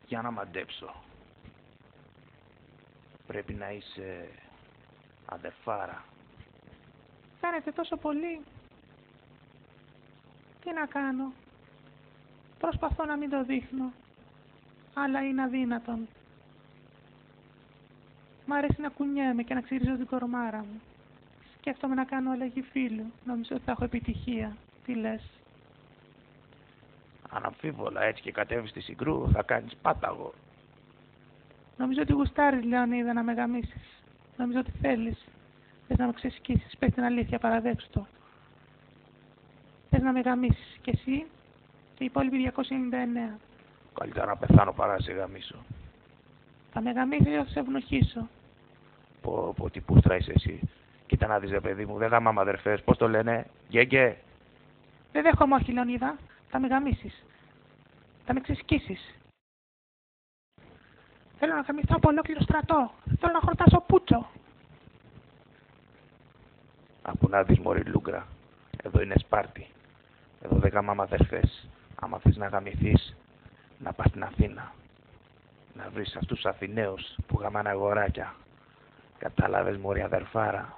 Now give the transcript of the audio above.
Για να μαντέψω. Πρέπει να είσαι αδερφάρα. Φαίνεται τόσο πολύ. Τι να κάνω. Προσπαθώ να μην το δείχνω. Αλλά είναι αδύνατον. Μ' αρέσει να κουνιέμαι και να ξυρίζω την κορμάρα μου. Σκέφτομαι να κάνω αλλαγή φίλου. Νομίζω ότι θα έχω επιτυχία. Τι λες? Αναμφίβολα, έτσι και κατέβεις στη Συγκρού θα κάνεις πάταγο. Νομίζω ότι γουστάρεις, Λεωνίδα, να με γαμίσεις. Νομίζω ότι θέλεις. Θες να με ξεσκίσεις. Πες την αλήθεια, παραδέξου το. Θες να με γαμίσεις κι εσύ και οι υπόλοιποι 299. Καλύτερα να πεθάνω παρά να σε γαμίσω. Θα με γαμίσεις ή θα σε ευνοχήσω? Πω, τι πούστρα είσαι εσύ. Κοίτα να δεις, ρε παιδί μου, δεν γαμάμε αδερφές. Πώς το λένε, γκέγκε. Δεν δέχομαι, όχι, Λεωνίδα. Θα με γαμίσεις. Θα με ξεσκίσεις. Θέλω να γαμηθώ από ολόκληρο στρατό. Θέλω να χορτάσω πούτσο. Αφού να δεις, μωρή Λούγκρα. Εδώ είναι Σπάρτη. Εδώ δεν γαμάμε αδερφές. Άμα θες να γαμηθείς, να πας στην Αθήνα. Να βρεις αυτούς τους Αθηναίους που γαμάνε αγοράκια. Κατάλαβες, μωρή αδερφάρα.